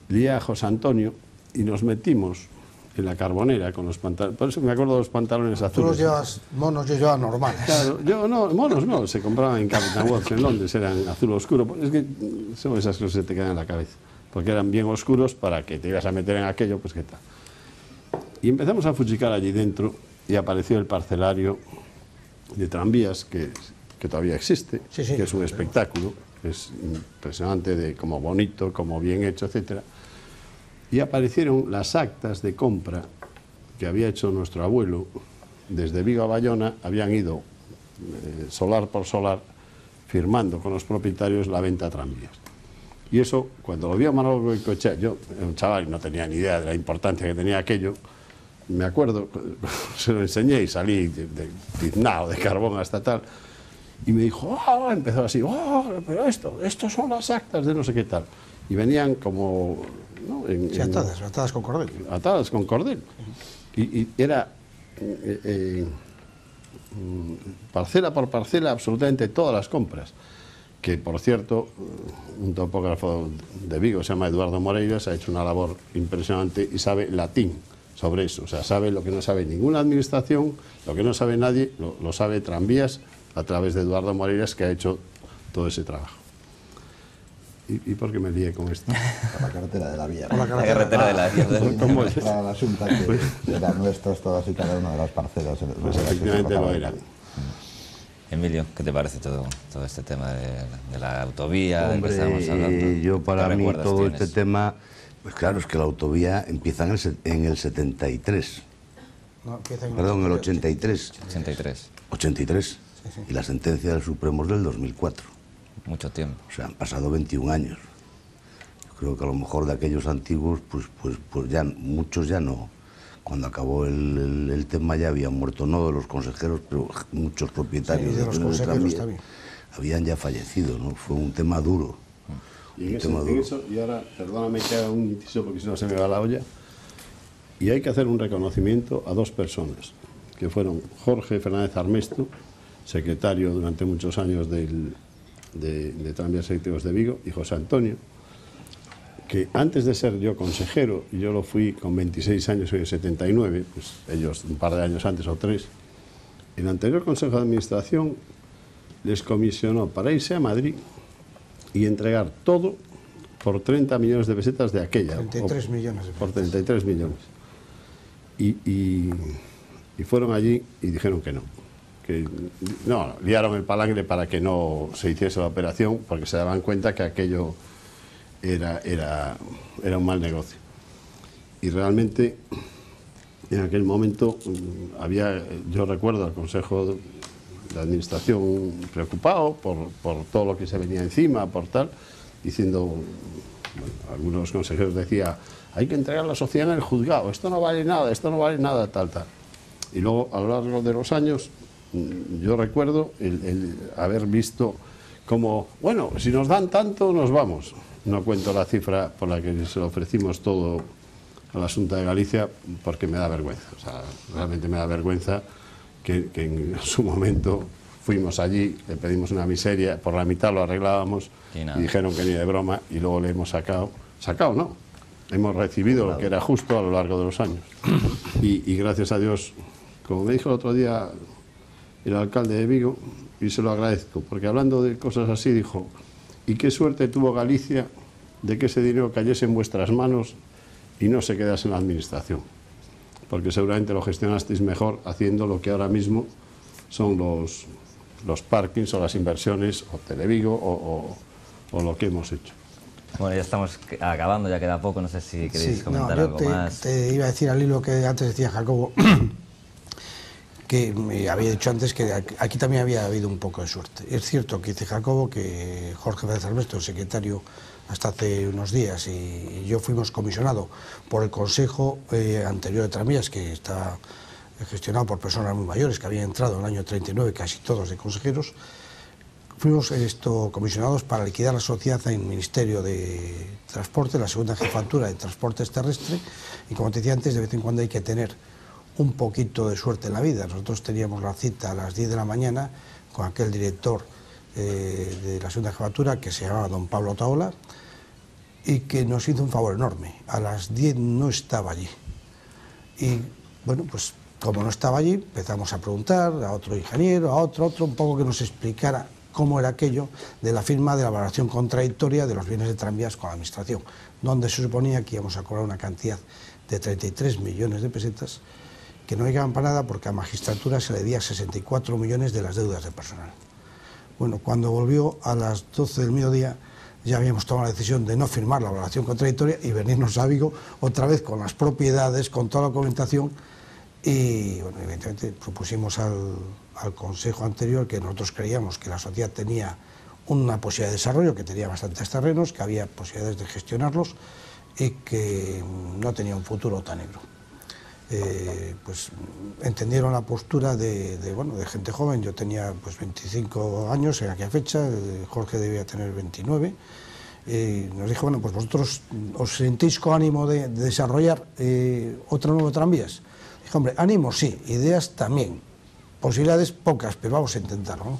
lié a José Antonio y nos metimos en la carbonera con los pantalones. Por eso me acuerdo de los pantalones azules. Tú los llevas monos, yo llevaba normales. Claro, yo no, monos no, se compraban en Captain Watts en Londres, eran azul oscuro. Es que son esas cosas que se te quedan en la cabeza, porque eran bien oscuros para que te ibas a meter en aquello, pues qué tal. Y empezamos a fuchicar allí dentro y apareció el parcelario de Tranvías, que todavía existe, Sí, sí, que es un espectáculo, es impresionante, de como bonito, como bien hecho, etcétera. Y aparecieron las actas de compra que había hecho nuestro abuelo. Desde Vigo a Bayona habían ido solar por solar firmando con los propietarios la venta a Tranvías. Y eso, cuando lo vio Manolo Goicoechea, yo era un chaval y no tenía ni idea de la importancia que tenía aquello. Me acuerdo, se lo enseñé y salí tiznado de carbón hasta tal. Y me dijo, oh, empezó así, oh, pero estos son las actas de no sé qué tal. Y venían como... ¿no? Sí, atadas con cordel. Atadas con cordel. Y era parcela por parcela absolutamente todas las compras. Que, por cierto, un topógrafo de Vigo, se llama Eduardo Moreiras, ha hecho una labor impresionante y sabe latín sobre eso. O sea, sabe lo que no sabe ninguna administración, lo que no sabe nadie, lo sabe Tranvías, a través de Eduardo Moreiras, que ha hecho todo ese trabajo. ¿Y por qué me lié con esto? Por la carretera de la vía. Por la La carretera de la vía. ¿Cómo es? Para el asunto que eran nuestros todas y cada una de las parcelas. Pues efectivamente lo era. Emilio, ¿qué te parece todo este tema de la autovía? del que Hombre, estábamos hablando? yo para ¿Qué mí recuerdos todo tienes? este tema, pues claro, es que la autovía empieza en el 73, No, empieza en perdón, en el 83. 83, 83, y la sentencia del Supremo es del 2004. mucho tiempo. O sea, han pasado 21 años. Yo creo que a lo mejor de aquellos antiguos, pues ya muchos ya no. Cuando acabó el tema ya habían muerto, no de los consejeros, pero muchos propietarios Sí, de los consejeros tranvía también. habían ya fallecido, ¿no? Fue un tema duro. Y en eso, y ahora, perdóname que haga un inciso porque si no se me va la olla, y hay que hacer un reconocimiento a dos personas, que fueron Jorge Fernández Armesto, secretario durante muchos años de Tranvías Eléctricos de Vigo, y José Antonio, que antes de ser yo consejero, y yo lo fui con 26 años en el 79, pues ellos un par de años antes o 3, el anterior Consejo de Administración les comisionó para irse a Madrid y entregar todo por 30 millones de pesetas de aquella. 33 millones de Por pesetas. 33 millones. Y fueron allí y dijeron que no. Que no, liaron el palangre para que no se hiciese la operación porque se daban cuenta que aquello era un mal negocio. Y realmente en aquel momento había, yo recuerdo al Consejo de Administración preocupado por todo lo que se venía encima, por tal, diciendo, bueno, algunos consejeros decían, hay que entregar la sociedad en el juzgado, esto no vale nada, tal. Y luego, a lo largo de los años, yo recuerdo el haber visto como, bueno, si nos dan tanto, nos vamos. No cuento la cifra por la que se lo ofrecimos todo a la Xunta de Galicia porque me da vergüenza. O sea, realmente me da vergüenza que en su momento fuimos allí, le pedimos una miseria, por la mitad lo arreglábamos y dijeron que ni de broma y luego le hemos sacado no, hemos recibido lo que era justo a lo largo de los años. Y gracias a Dios, como me dijo el otro día el alcalde de Vigo, y se lo agradezco, porque hablando de cosas así dijo, y qué suerte tuvo Galicia de que ese dinero cayese en vuestras manos y no se quedase en la administración, porque seguramente lo gestionasteis mejor haciendo lo que ahora mismo son los parkings o las inversiones o Televigo o lo que hemos hecho. Bueno, ya estamos acabando, ya queda poco, no sé si queréis Sí, comentar no, algo yo más. te iba a decir al hilo que antes decía Jacobo, que me había dicho antes que aquí también había habido un poco de suerte. Es cierto que dice Jacobo que Jorge Fernández Armesto, el secretario hasta hace unos días, y yo fuimos comisionados por el Consejo anterior de Tranvías, que está gestionado por personas muy mayores, que habían entrado en el año 39, casi todos de consejeros. Fuimos comisionados para liquidar la sociedad en el Ministerio de Transporte, la segunda jefatura de Transportes Terrestres, y como te decía antes, de vez en cuando hay que tener un poquito de suerte en la vida. Nosotros teníamos la cita a las 10 de la mañana con aquel director de la segunda jefatura, que se llamaba don Pablo Taola, y que nos hizo un favor enorme. A las 10 no estaba allí. Y bueno, pues como no estaba allí, empezamos a preguntar a otro ingeniero, a otro, un poco que nos explicara cómo era aquello de la firma de la valoración contradictoria de los bienes de tranvías con la administración, donde se suponía que íbamos a cobrar una cantidad de 33 millones de pesetas, que no llegaban para nada porque a magistratura se le debía 64 millones de las deudas de personal. Bueno, cuando volvió a las 12 del mediodía, ya habíamos tomado la decisión de no firmar la valoración contradictoria y venirnos a Vigo otra vez con las propiedades, con toda la documentación, y bueno, evidentemente propusimos al consejo anterior que nosotros creíamos que la sociedad tenía una posibilidad de desarrollo, que tenía bastantes terrenos, que había posibilidades de gestionarlos y que no tenía un futuro tan negro. Pues entendieron la postura de gente joven. Yo tenía pues 25 años en aquella fecha, Jorge debía tener 29, y nos dijo, bueno, pues vosotros os sentís con ánimo de desarrollar otro nuevo tranvías. Dije, hombre, ánimo sí, ideas también, posibilidades pocas, pero vamos a intentarlo, ¿no?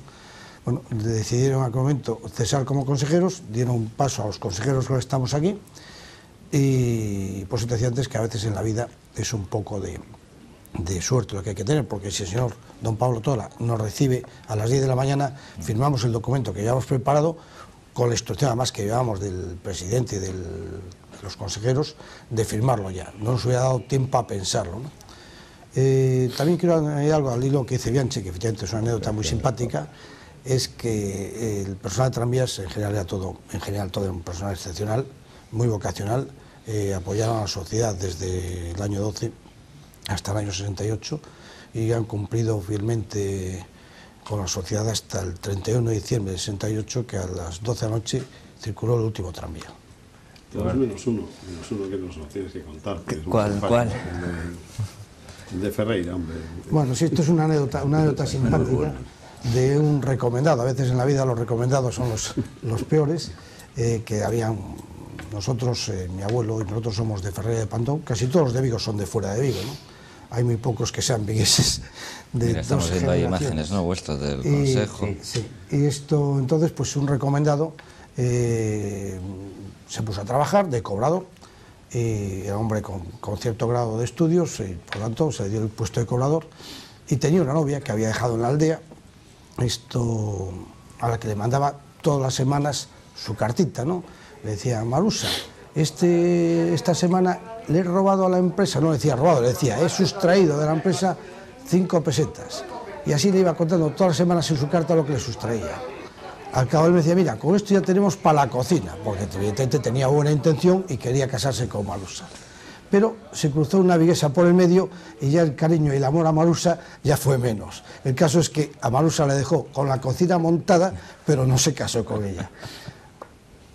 Bueno, decidieron en aquel momento cesar como consejeros, dieron un paso a los consejeros que estamos aquí, y por eso te decía antes que a veces en la vida es un poco de suerte lo que hay que tener, porque si el señor don Pablo Tola nos recibe a las 10 de la mañana, firmamos el documento que ya hemos preparado, con la instrucción además que llevábamos del presidente y de los consejeros, de firmarlo ya. No nos hubiera dado tiempo a pensarlo, ¿no? También quiero añadir algo al hilo que dice Bianchi, que efectivamente es una anécdota muy simpática, es que el personal de tranvías en general todo era un personal excepcional, muy vocacional, apoyaron a la sociedad desde el año 12 hasta el año 68 y han cumplido fielmente con la sociedad hasta el 31 de diciembre de 68, que a las 12 de la noche circuló el último tranvía. Todos menos uno que nos tienes que contar. ¿Cuál? El de Ferreira, hombre. Bueno, sí, esto es una anécdota simpática de un recomendado. A veces en la vida los recomendados son los peores, que habían... Nosotros, mi abuelo y nosotros somos de Ferreira de Pantón, casi todos los de Vigo son de fuera de Vigo, ¿no? Hay muy pocos que sean vigueses de Mira, estamos dos viendo ahí generaciones. imágenes, ¿no?, vuestras del consejo. Sí, y esto, entonces, pues un recomendado se puso a trabajar de cobrador, era un hombre con cierto grado de estudios, y por lo tanto se le dio el puesto de cobrador, y tenía una novia que había dejado en la aldea, a la que le mandaba todas las semanas su cartita, ¿no? Le decía, Marusa, esta semana le he robado a la empresa, no le decía robado, le decía, he sustraído de la empresa 5 pesetas. Y así le iba contando todas las semanas en su carta lo que le sustraía. Al cabo él me decía, mira, con esto ya tenemos para la cocina, porque evidentemente tenía buena intención y quería casarse con Marusa. Pero se cruzó una viguesa por el medio y ya el cariño y el amor a Marusa ya fue menos. El caso es que a Marusa le dejó con la cocina montada, pero no se casó con ella.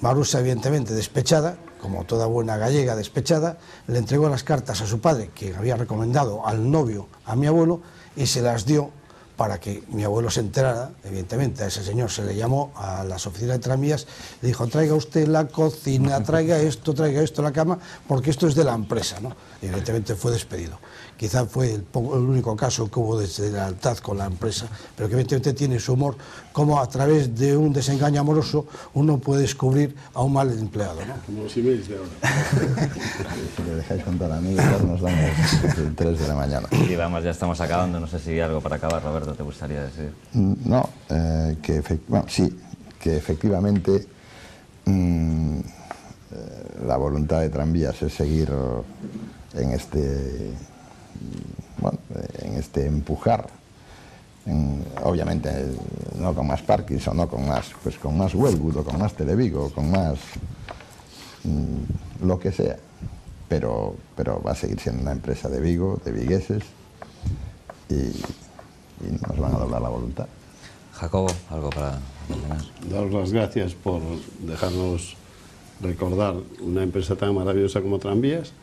Marusa, evidentemente despechada, como toda buena gallega despechada, le entregó las cartas a su padre, que había recomendado al novio a mi abuelo, y se las dio para que mi abuelo se enterara. Evidentemente a ese señor se le llamó a las oficinas de tranvías, le dijo, traiga usted la cocina, traiga esto, la cama, porque esto es de la empresa, ¿no? Y evidentemente fue despedido. Quizá fue el único caso que hubo de lealtad con la empresa, pero que evidentemente tiene su humor, como a través de un desengaño amoroso uno puede descubrir a un mal empleado, ¿no? Como los emails de ahora. Si le dejáis contar a mí, ya nos damos 3 de la mañana. Y vamos, ya estamos acabando, no sé si hay algo para acabar, Roberto, ¿te gustaría decir? No, sí, que efectivamente la voluntad de Tranvías es seguir en este empujar, obviamente no con más Parkinson, no con más Wellwood o con más Televigo, con más lo que sea, pero va a seguir siendo una empresa de Vigo, de vigueses, y nos van a doblar la voluntad. Jacobo, algo para terminar. Daros las gracias por dejarnos recordar una empresa tan maravillosa como Tranvías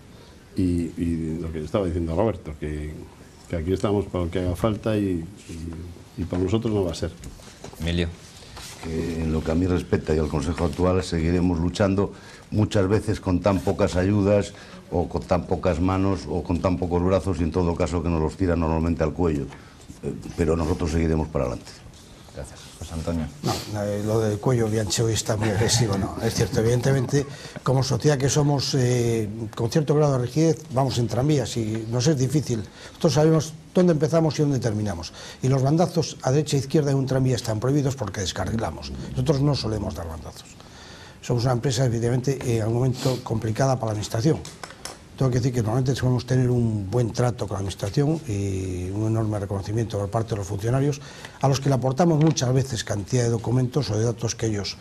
y lo que estaba diciendo Roberto, que aquí estamos para lo que haga falta y para nosotros no va a ser. Emilio. Que en lo que a mí respecta y al Consejo actual seguiremos luchando muchas veces con tan pocas ayudas o con tan pocas manos o con tan pocos brazos y en todo caso que nos los tiran normalmente al cuello. Pero nosotros seguiremos para adelante. Gracias. José Antonio. No, lo del cuello biancho está muy agresivo, no. Es cierto, evidentemente, como sociedad que somos, con cierto grado de rigidez, vamos en tranvías y nos es difícil. Nosotros sabemos dónde empezamos y dónde terminamos. Y los bandazos a derecha e izquierda en un tranvía están prohibidos porque descarrilamos. Nosotros no solemos dar bandazos. Somos una empresa, evidentemente, en un momento complicada para la administración. Tengo que decir que normalmente solemos tener un buen trato con la administración y un enorme reconocimiento por parte de los funcionarios, a los que le aportamos muchas veces cantidad de documentos o de datos que a ellos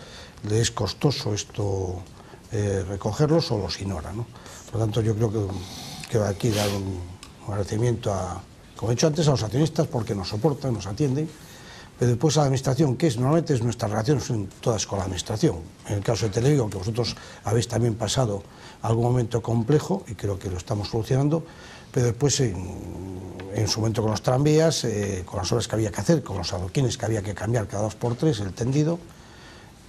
les es costoso esto recogerlos o los ignoran, ¿no? Por lo tanto, yo creo que aquí dar un agradecimiento como he dicho antes, a los accionistas porque nos soportan, nos atienden, pero después a la administración, que normalmente es nuestras relaciones son todas con la administración. En el caso de Televigo, que vosotros habéis también pasado algún momento complejo y creo que lo estamos solucionando, pero después en su momento con los tranvías, con las obras que había que hacer, con los adoquines que había que cambiar cada 2×3, el tendido,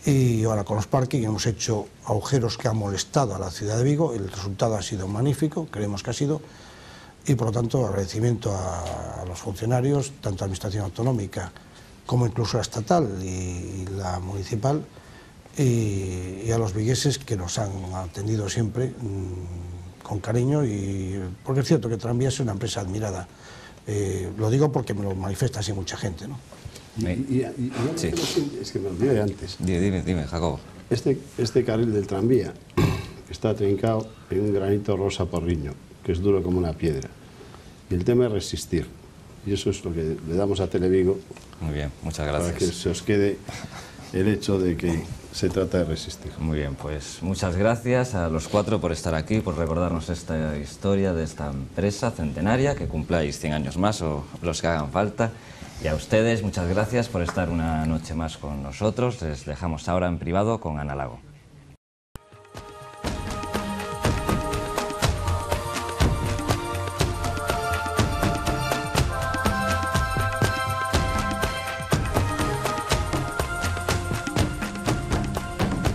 y ahora con los parking hemos hecho agujeros que han molestado a la ciudad de Vigo, el resultado ha sido magnífico, creemos que ha sido, y por lo tanto agradecimiento a los funcionarios, tanto la administración autonómica como incluso la estatal y la municipal, y a los vigueses que nos han atendido siempre con cariño, porque es cierto que Tranvías es una empresa admirada. Lo digo porque me lo manifiesta así mucha gente, ¿no? Sí. Es que me olvidé antes. Dime, Jacobo. Este carril del tranvía está trincado en un granito rosa porriño, que es duro como una piedra. Y el tema es resistir. Y eso es lo que le damos a Televigo. Muy bien, muchas gracias. Para que se os quede el hecho de que se trata de resistir. Muy bien, pues muchas gracias a los cuatro por estar aquí, por recordarnos esta historia de esta empresa centenaria, que cumpláis 100 años más o los que hagan falta. Y a ustedes, muchas gracias por estar una noche más con nosotros. Les dejamos ahora en privado con Ana Lago.